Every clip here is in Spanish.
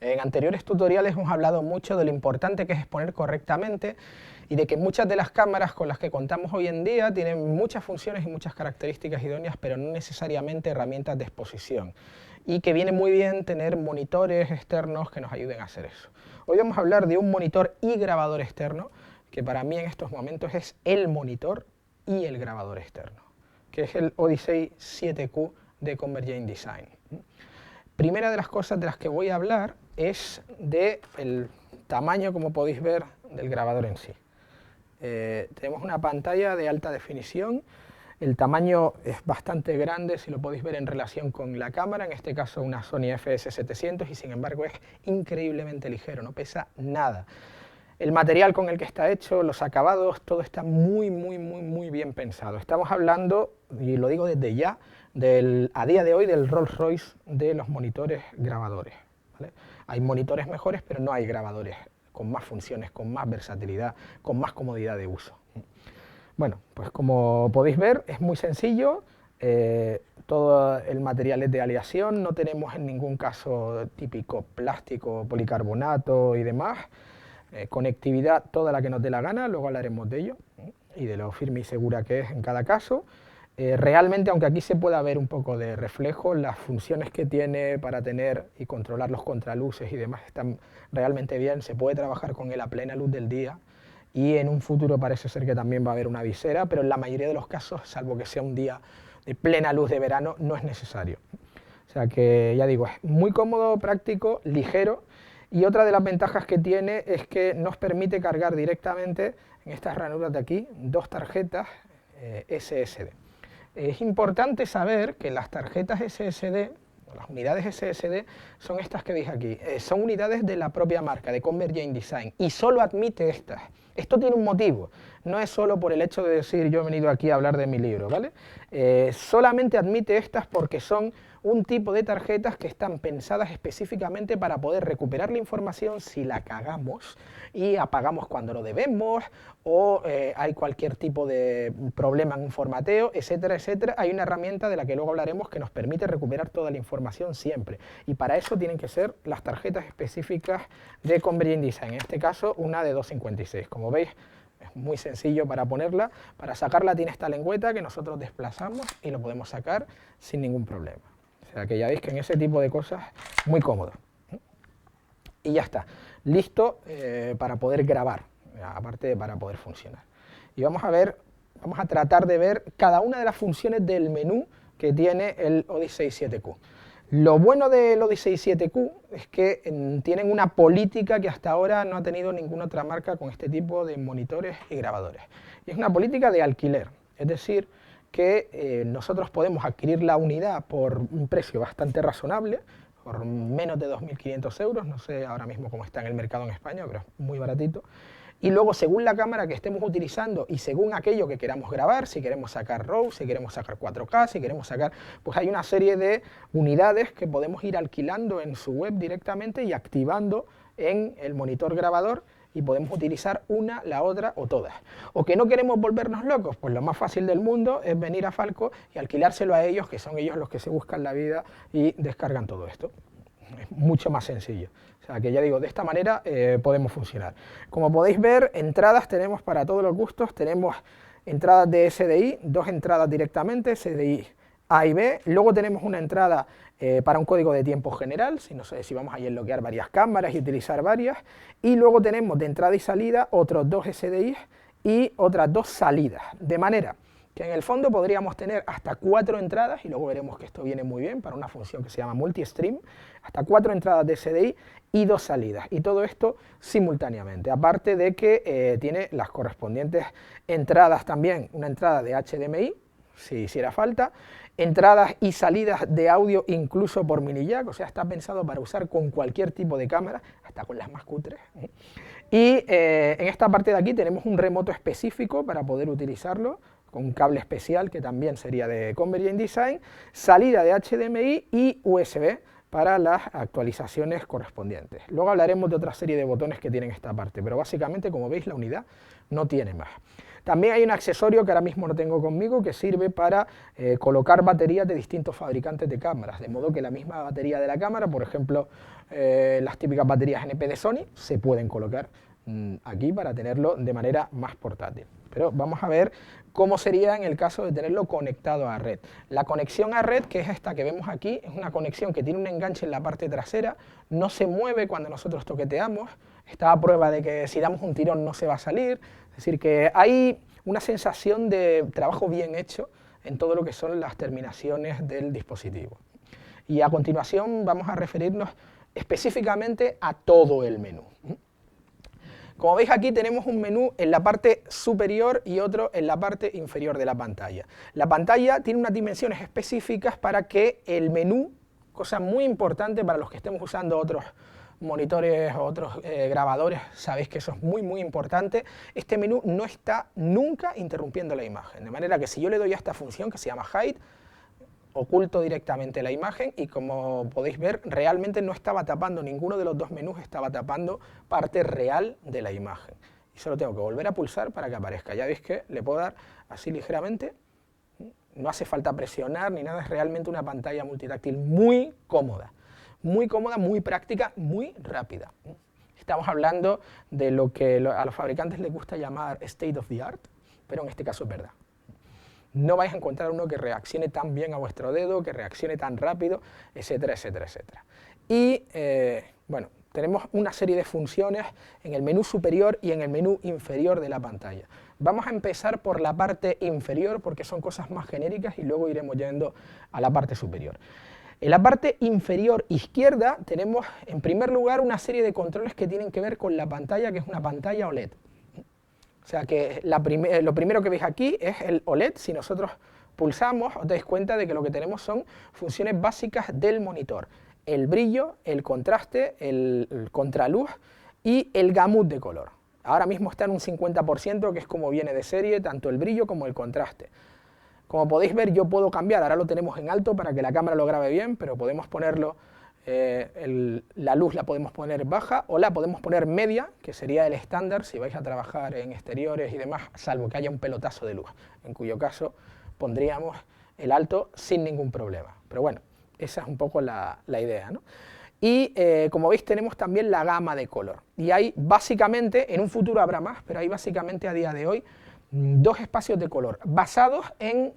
En anteriores tutoriales hemos hablado mucho de lo importante que es exponer correctamente y de que muchas de las cámaras con las que contamos hoy en día tienen muchas funciones y muchas características idóneas, pero no necesariamente herramientas de exposición, y que viene muy bien tener monitores externos que nos ayuden a hacer eso. Hoy vamos a hablar de un monitor y grabador externo, que para mí en estos momentos es el monitor y el grabador externo, que es el Odyssey 7Q de Convergent Design. Primera de las cosas de las que voy a hablar es del tamaño, como podéis ver, del grabador en sí. Tenemos una pantalla de alta definición, el tamaño es bastante grande si lo podéis ver en relación con la cámara, en este caso una Sony FS700, y sin embargo es increíblemente ligero, no pesa nada. El material con el que está hecho, los acabados, todo está muy bien pensado. Estamos hablando, y lo digo desde ya, a día de hoy del Rolls Royce de los monitores grabadores, ¿vale? Hay monitores mejores, pero no hay grabadores con más funciones, con más versatilidad, con más comodidad de uso. Bueno, pues como podéis ver, es muy sencillo. Todo el material es de aleación, no tenemos en ningún caso típico plástico, policarbonato y demás. Conectividad toda la que nos dé la gana, luego hablaremos de ello, y de lo firme y segura que es en cada caso. Realmente, aunque aquí se pueda ver un poco de reflejo, las funciones que tiene para tener y controlar los contraluces y demás están realmente bien. Se puede trabajar con él a plena luz del día, y en un futuro parece ser que también va a haber una visera, pero en la mayoría de los casos, salvo que sea un día de plena luz de verano, no es necesario. O sea que, ya digo, es muy cómodo, práctico, ligero, y otra de las ventajas que tiene es que nos permite cargar directamente en estas ranuras de aquí dos tarjetas SSD. Es importante saber que las tarjetas SSD, las unidades SSD, son estas que veis aquí. Son unidades de la propia marca, de Convergent Design, y solo admite estas. Esto tiene un motivo, no es solo por el hecho de decir yo he venido aquí a hablar de mi libro, ¿vale? Solamente admite estas porque son un tipo de tarjetas que están pensadas específicamente para poder recuperar la información si la cagamos y apagamos cuando lo debemos, o hay cualquier tipo de problema en un formateo, etcétera, etcétera. Hay una herramienta de la que luego hablaremos que nos permite recuperar toda la información siempre, y para eso tienen que ser las tarjetas específicas de Convergent Design, en este caso una de 256. Como veis, es muy sencillo para ponerla. Para sacarla tiene esta lengüeta que nosotros desplazamos y lo podemos sacar sin ningún problema. O sea que ya veis que en ese tipo de cosas, muy cómodo. Y ya está, listo para poder grabar, aparte de para poder funcionar. Y vamos a tratar de ver cada una de las funciones del menú que tiene el Odyssey 7Q. Lo bueno del Odyssey 7Q es que tienen una política que hasta ahora no ha tenido ninguna otra marca con este tipo de monitores y grabadores. Y es una política de alquiler, es decir, que nosotros podemos adquirir la unidad por un precio bastante razonable, por menos de 2.500 euros, no sé ahora mismo cómo está en el mercado en España, pero es muy baratito. Y luego, según la cámara que estemos utilizando y según aquello que queramos grabar, si queremos sacar RAW, si queremos sacar 4K, si queremos sacar... pues hay una serie de unidades que podemos ir alquilando en su web directamente y activando en el monitor grabador, y podemos utilizar una, la otra o todas. O que no queremos volvernos locos, pues lo más fácil del mundo es venir a Falco y alquilárselo a ellos, que son ellos los que se buscan la vida y descargan todo esto. Es mucho más sencillo. O sea que ya digo, de esta manera podemos funcionar. Como podéis ver, entradas tenemos para todos los gustos. Tenemos entradas de SDI, dos entradas directamente, SDI A y B. Luego tenemos una entrada para un código de tiempo general, si no sé si vamos a desbloquear varias cámaras y utilizar varias. Y luego tenemos de entrada y salida otros dos SDI y otras dos salidas. De manera que en el fondo podríamos tener hasta 4 entradas, y luego veremos que esto viene muy bien para una función que se llama multi-stream, hasta 4 entradas de SDI y 2 salidas, y todo esto simultáneamente, aparte de que tiene las correspondientes entradas también, una entrada de HDMI, si hiciera falta, entradas y salidas de audio incluso por mini jack, o sea, está pensado para usar con cualquier tipo de cámara, hasta con las más cutres. Y en esta parte de aquí tenemos un remoto específico para poder utilizarlo, con un cable especial que también sería de Convergent Design, salida de HDMI y USB para las actualizaciones correspondientes. Luego hablaremos de otra serie de botones que tienen esta parte, pero básicamente, como veis, la unidad no tiene más. También hay un accesorio que ahora mismo no tengo conmigo que sirve para colocar baterías de distintos fabricantes de cámaras, de modo que la misma batería de la cámara, por ejemplo, las típicas baterías NP de Sony, se pueden colocar aquí para tenerlo de manera más portátil. Pero vamos a ver cómo sería en el caso de tenerlo conectado a red. La conexión a red, que es esta que vemos aquí, es una conexión que tiene un enganche en la parte trasera, no se mueve cuando nosotros toqueteamos, está a prueba de que si damos un tirón no se va a salir, es decir, que hay una sensación de trabajo bien hecho en todo lo que son las terminaciones del dispositivo. Y a continuación vamos a referirnos específicamente a todo el menú. Como veis aquí tenemos un menú en la parte superior y otro en la parte inferior de la pantalla. La pantalla tiene unas dimensiones específicas para que el menú, cosa muy importante para los que estemos usando otros monitores o otros grabadores, sabéis que eso es muy importante, este menú no está nunca interrumpiendo la imagen, de manera que si yo le doy a esta función que se llama Hide, oculto directamente la imagen y como podéis ver realmente no estaba tapando, ninguno de los dos menús estaba tapando parte real de la imagen. Y solo tengo que volver a pulsar para que aparezca. Ya veis que le puedo dar así ligeramente, no hace falta presionar ni nada, es realmente una pantalla multitáctil muy cómoda, muy práctica, muy rápida. Estamos hablando de lo que a los fabricantes les gusta llamar state of the art, pero en este caso es verdad. No vais a encontrar uno que reaccione tan bien a vuestro dedo, que reaccione tan rápido, etcétera. Y bueno, tenemos una serie de funciones en el menú superior y en el menú inferior de la pantalla. Vamos a empezar por la parte inferior porque son cosas más genéricas y luego iremos yendo a la parte superior. En la parte inferior izquierda tenemos en primer lugar una serie de controles que tienen que ver con la pantalla, que es una pantalla OLED. O sea que lo primero que veis aquí es el OLED. Si nosotros pulsamos, os dais cuenta de que lo que tenemos son funciones básicas del monitor. El brillo, el contraste, el contraluz y el gamut de color. Ahora mismo está en un 50%, que es como viene de serie, tanto el brillo como el contraste. Como podéis ver, yo puedo cambiar, ahora lo tenemos en alto para que la cámara lo grabe bien, pero podemos ponerlo, la luz la podemos poner baja o la podemos poner media, que sería el estándar si vais a trabajar en exteriores y demás, salvo que haya un pelotazo de luz, en cuyo caso pondríamos el alto sin ningún problema. Pero bueno, esa es un poco la idea, ¿no? Y como veis tenemos también la gama de color. Y hay básicamente, en un futuro habrá más, pero hay básicamente a día de hoy dos espacios de color basados en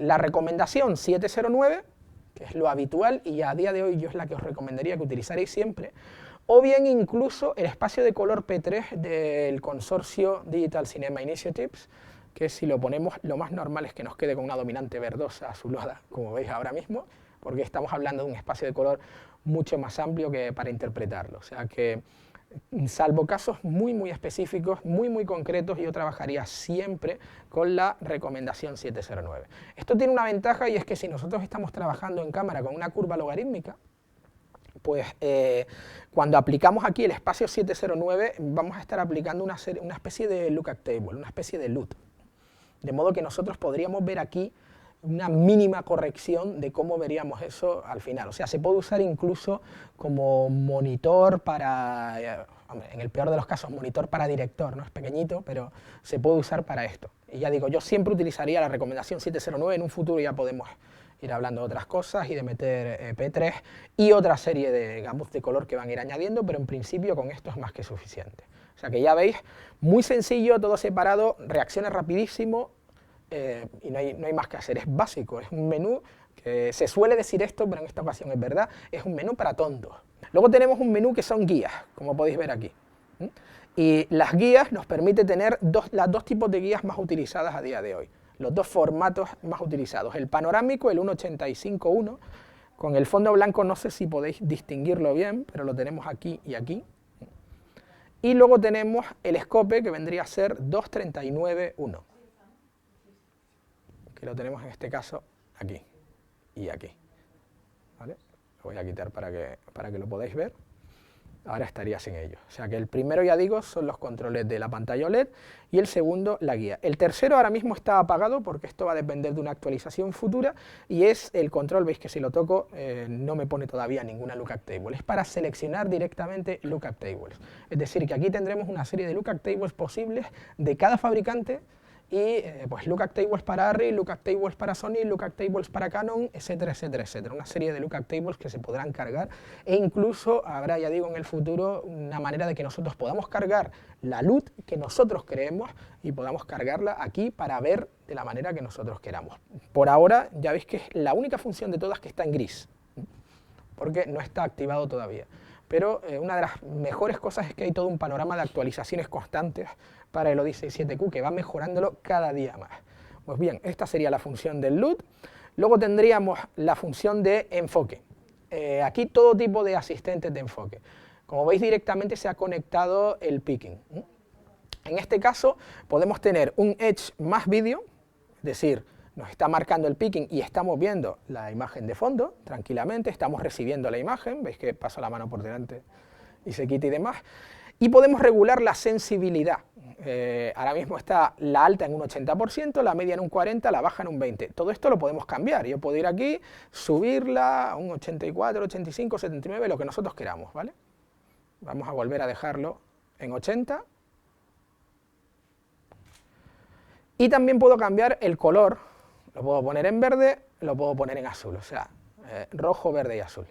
la recomendación 709, que es lo habitual y a día de hoy yo es la que os recomendaría que utilizaréis siempre, o bien incluso el espacio de color P3 del consorcio Digital Cinema Initiatives, que si lo ponemos lo más normal es que nos quede con una dominante verdosa azulada, como veis ahora mismo, porque estamos hablando de un espacio de color mucho más amplio que para interpretarlo. O sea que, salvo casos muy específicos, muy concretos, yo trabajaría siempre con la recomendación 709. Esto tiene una ventaja y es que si nosotros estamos trabajando en cámara con una curva logarítmica, pues cuando aplicamos aquí el espacio 709 vamos a estar aplicando una especie de lookup table, una especie de LUT. De modo que nosotros podríamos ver aquí una mínima corrección de cómo veríamos eso al final. O sea, se puede usar incluso como monitor para, hombre, en el peor de los casos, monitor para director, ¿no? Es pequeñito, pero se puede usar para esto. Y ya digo, yo siempre utilizaría la recomendación 709, en un futuro ya podemos ir hablando de otras cosas y de meter P3 y otra serie de gamuts de color que van a ir añadiendo, pero en principio con esto es más que suficiente. O sea que ya veis, muy sencillo, todo separado, reacciona rapidísimo, y no hay más que hacer, es básico, es un menú que se suele decir esto, pero en esta ocasión es verdad, es un menú para tontos. Luego tenemos un menú que son guías, como podéis ver aquí. Y las guías nos permiten tener los dos tipos de guías más utilizadas a día de hoy, los dos formatos más utilizados, el panorámico, el 1.85.1, con el fondo blanco no sé si podéis distinguirlo bien, pero lo tenemos aquí y aquí. Y luego tenemos el escope, que vendría a ser 2.39.1. que lo tenemos en este caso aquí y aquí. ¿Vale? Lo voy a quitar para que lo podáis ver. Ahora estaría sin ello. O sea que el primero, ya digo, son los controles de la pantalla OLED y el segundo, la guía. El tercero ahora mismo está apagado porque esto va a depender de una actualización futura y es el control, veis que si lo toco no me pone todavía ninguna lookup table. Es para seleccionar directamente lookup tables. Es decir, que aquí tendremos una serie de lookup tables posibles de cada fabricante y pues lookup tables para Arri, lookup tables para Sony, lookup tables para Canon, etcétera, etcétera, etcétera. Una serie de lookup tables que se podrán cargar e incluso habrá, ya digo, en el futuro una manera de que nosotros podamos cargar la LUT que nosotros creemos y podamos cargarla aquí para ver de la manera que nosotros queramos. Por ahora ya veis que es la única función de todas que está en gris, porque no está activado todavía. Pero una de las mejores cosas es que hay todo un panorama de actualizaciones constantes para el Odyssey 7Q que va mejorándolo cada día más. Pues bien, esta sería la función del LUT. Luego tendríamos la función de enfoque. Aquí todo tipo de asistentes de enfoque. Como veis, directamente se ha conectado el picking. En este caso podemos tener un Edge más vídeo, es decir, nos está marcando el picking y estamos viendo la imagen de fondo tranquilamente, estamos recibiendo la imagen, veis que paso la mano por delante y se quita y demás, y podemos regular la sensibilidad. Ahora mismo está la alta en un 80%, la media en un 40%, la baja en un 20%. Todo esto lo podemos cambiar, yo puedo ir aquí, subirla a un 84, 85, 79, lo que nosotros queramos, ¿vale? Vamos a volver a dejarlo en 80. Y también puedo cambiar el color, lo puedo poner en verde, lo puedo poner en azul, o sea, rojo, verde y azul.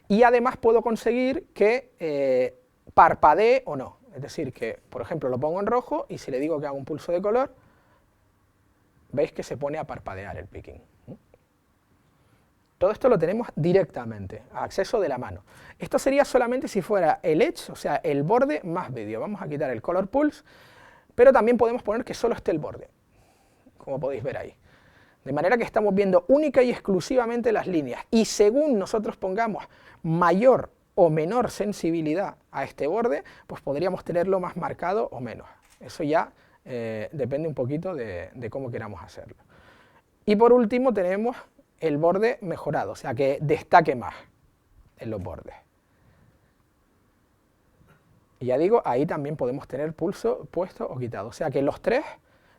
Y además puedo conseguir que parpadee o no, es decir, que por ejemplo lo pongo en rojo y si le digo que haga un pulso de color, veis que se pone a parpadear el picking. Todo esto lo tenemos directamente, a acceso de la mano. Esto sería solamente si fuera el edge, o sea, el borde más vídeo. Vamos a quitar el color pulse, pero también podemos poner que solo esté el borde, como podéis ver ahí. De manera que estamos viendo única y exclusivamente las líneas. Y según nosotros pongamos mayor o menor sensibilidad a este borde, pues podríamos tenerlo más marcado o menos. Eso ya depende un poquito de cómo queramos hacerlo. Y por último tenemos el borde mejorado, o sea que destaque más en los bordes. Y ya digo, ahí también podemos tener pulso puesto o quitado, o sea que los tres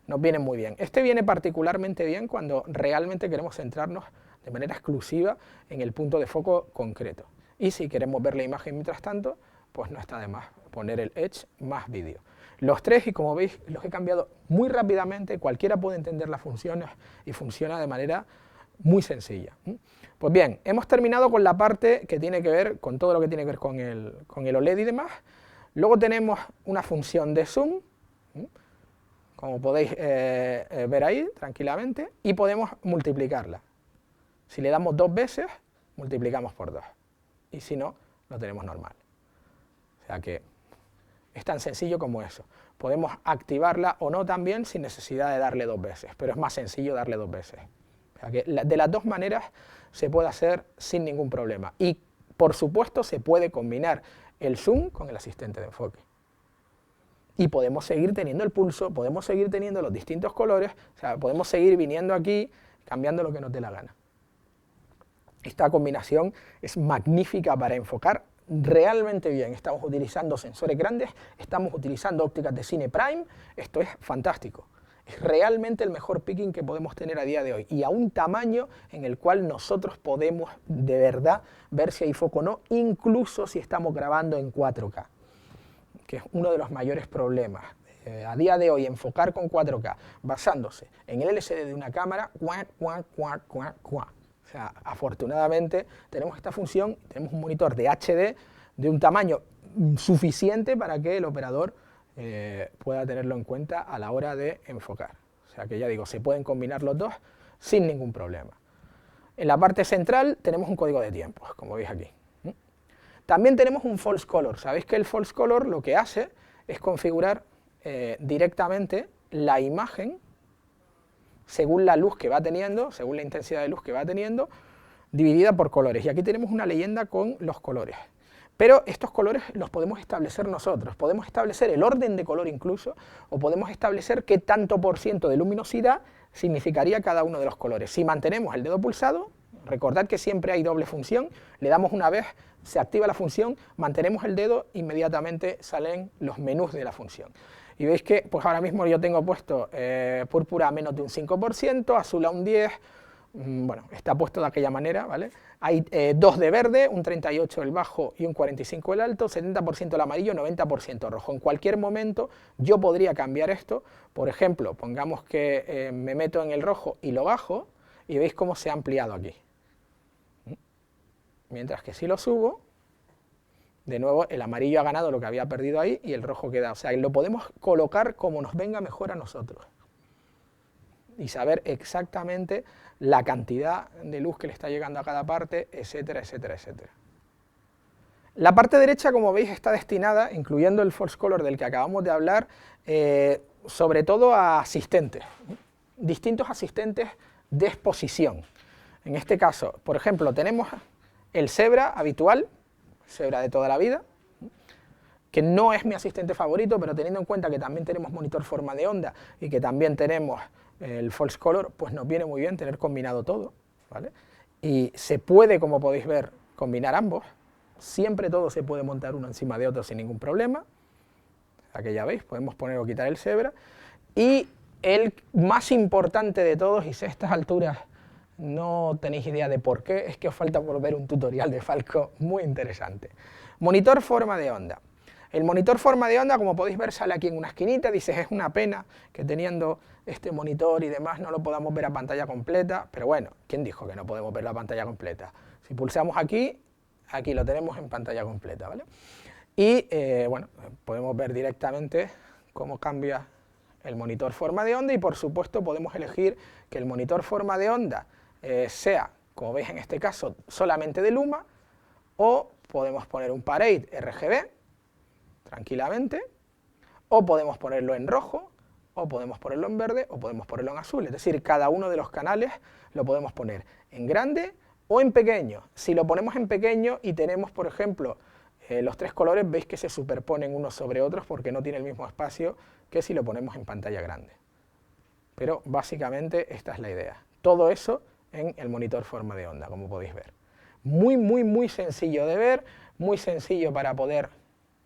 nos vienen muy bien. Este viene particularmente bien cuando realmente queremos centrarnos de manera exclusiva en el punto de foco concreto. Y si queremos ver la imagen mientras tanto, pues no está de más poner el Edge más vídeo. Los tres, y como veis, los he cambiado muy rápidamente, cualquiera puede entender las funciones y funciona de manera muy sencilla. Pues bien, hemos terminado con la parte que tiene que ver con todo lo que tiene que ver con el OLED y demás. Luego tenemos una función de zoom, como podéis ver ahí tranquilamente, y podemos multiplicarla. Si le damos 2 veces, multiplicamos por 2, y si no, lo tenemos normal. O sea que es tan sencillo como eso. Podemos activarla o no también sin necesidad de darle 2 veces, pero es más sencillo darle 2 veces. O sea que de las dos maneras se puede hacer sin ningún problema. Y por supuesto se puede combinar el zoom con el asistente de enfoque. Y podemos seguir teniendo el pulso, podemos seguir teniendo los distintos colores, o sea, podemos seguir viniendo aquí, cambiando lo que nos dé la gana. Esta combinación es magnífica para enfocar realmente bien. Estamos utilizando sensores grandes, estamos utilizando ópticas de cine prime, esto es fantástico. Es realmente el mejor picking que podemos tener a día de hoy y a un tamaño en el cual nosotros podemos de verdad ver si hay foco o no, incluso si estamos grabando en 4K, que es uno de los mayores problemas. A día de hoy enfocar con 4K basándose en el LCD de una cámara, o sea, afortunadamente tenemos esta función, tenemos un monitor de HD de un tamaño suficiente para que el operador pueda tenerlo en cuenta a la hora de enfocar. O sea que ya digo, se pueden combinar los dos sin ningún problema. En la parte central tenemos un código de tiempos, como veis aquí. También tenemos un false color. Sabéis que el false color lo que hace es configurar directamente la imagen según la luz que va teniendo, según la intensidad de luz que va teniendo, dividida por colores. Y aquí tenemos una leyenda con los colores. Pero estos colores los podemos establecer nosotros, podemos establecer el orden de color incluso, o podemos establecer qué tanto por ciento de luminosidad significaría cada uno de los colores. Si mantenemos el dedo pulsado, recordad que siempre hay doble función, le damos una vez, se activa la función, mantenemos el dedo, inmediatamente salen los menús de la función. Y veis que pues ahora mismo yo tengo puesto púrpura a menos de un 5%, azul a un 10%, bueno, está puesto de aquella manera, ¿vale? Hay 2 de verde, un 38 el bajo y un 45 el alto, 70% el amarillo, 90% rojo. En cualquier momento yo podría cambiar esto, por ejemplo, pongamos que me meto en el rojo y lo bajo, y veis cómo se ha ampliado aquí. Mientras que si lo subo, de nuevo el amarillo ha ganado lo que había perdido ahí y el rojo queda. O sea, lo podemos colocar como nos venga mejor a nosotros. Y saber exactamente la cantidad de luz que le está llegando a cada parte, etcétera, etcétera, etcétera. La parte derecha, como veis, está destinada, incluyendo el false color del que acabamos de hablar, sobre todo a asistentes, distintos asistentes de exposición. En este caso, por ejemplo, tenemos el Zebra habitual, Zebra de toda la vida, que no es mi asistente favorito, pero teniendo en cuenta que también tenemos monitor forma de onda y que también tenemos el false color, pues nos viene muy bien tener combinado todo, ¿vale? Y se puede, como podéis ver, combinar ambos. Siempre todo se puede montar uno encima de otro sin ningún problema. Aquí ya veis, podemos poner o quitar el Zebra. Y el más importante de todos, y si a estas alturas no tenéis idea de por qué, es que os falta por ver un tutorial de Falco muy interesante. Monitor forma de onda. El monitor forma de onda, como podéis ver, sale aquí en una esquinita. Dices, es una pena que teniendo este monitor y demás no lo podamos ver a pantalla completa, pero bueno, ¿quién dijo que no podemos ver la pantalla completa? Si pulsamos aquí, aquí lo tenemos en pantalla completa, ¿vale? Y bueno, podemos ver directamente cómo cambia el monitor forma de onda y por supuesto podemos elegir que el monitor forma de onda sea, como veis en este caso, solamente de Luma, o podemos poner un Parade RGB tranquilamente, o podemos ponerlo en rojo, o podemos ponerlo en verde, o podemos ponerlo en azul. Es decir, cada uno de los canales lo podemos poner en grande o en pequeño. Si lo ponemos en pequeño y tenemos, por ejemplo, los 3 colores, veis que se superponen unos sobre otros porque no tiene el mismo espacio que si lo ponemos en pantalla grande. Pero básicamente esta es la idea. Todo eso en el monitor forma de onda, como podéis ver. Muy, muy, muy sencillo de ver, muy sencillo para poder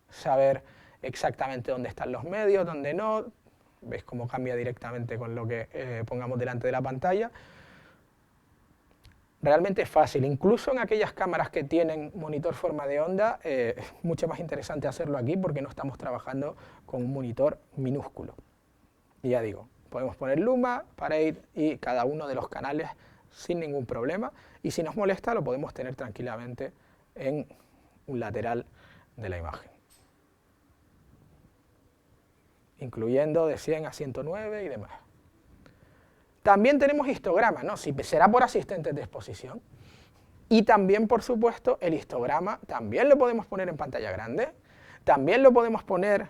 saber exactamente dónde están los medios, dónde no. Veis cómo cambia directamente con lo que pongamos delante de la pantalla. Realmente es fácil, incluso en aquellas cámaras que tienen monitor forma de onda, es mucho más interesante hacerlo aquí porque no estamos trabajando con un monitor minúsculo. Y ya digo, podemos poner Luma, Parade y cada uno de los canales sin ningún problema, y si nos molesta lo podemos tener tranquilamente en un lateral de la imagen, incluyendo de 100 a 109 y demás. También tenemos histograma, ¿no? Si será por asistentes de exposición. Y también, por supuesto, el histograma también lo podemos poner en pantalla grande, también lo podemos poner,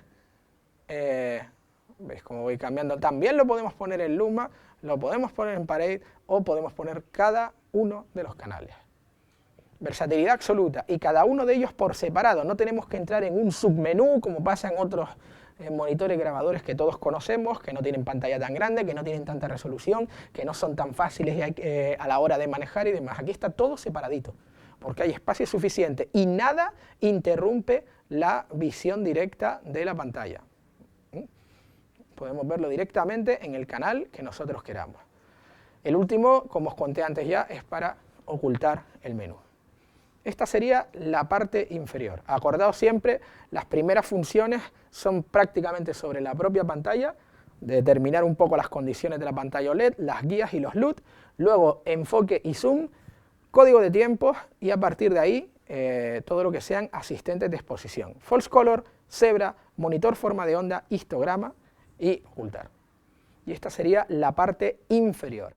¿veis cómo voy cambiando? También lo podemos poner en Luma, lo podemos poner en Parade o podemos poner cada uno de los canales. Versatilidad absoluta, y cada uno de ellos por separado. No tenemos que entrar en un submenú como pasa en otros monitores grabadores que todos conocemos, que no tienen pantalla tan grande, que no tienen tanta resolución, que no son tan fáciles a la hora de manejar y demás. Aquí está todo separadito, porque hay espacio suficiente y nada interrumpe la visión directa de la pantalla. Podemos verlo directamente en el canal que nosotros queramos. El último, como os conté antes ya, es para ocultar el menú. Esta sería la parte inferior. Acordaos siempre, las primeras funciones son prácticamente sobre la propia pantalla, determinar un poco las condiciones de la pantalla OLED, las guías y los LUT, luego enfoque y zoom, código de tiempos y a partir de ahí todo lo que sean asistentes de exposición. False color, Zebra, monitor forma de onda, histograma y ocultar. Y esta sería la parte inferior.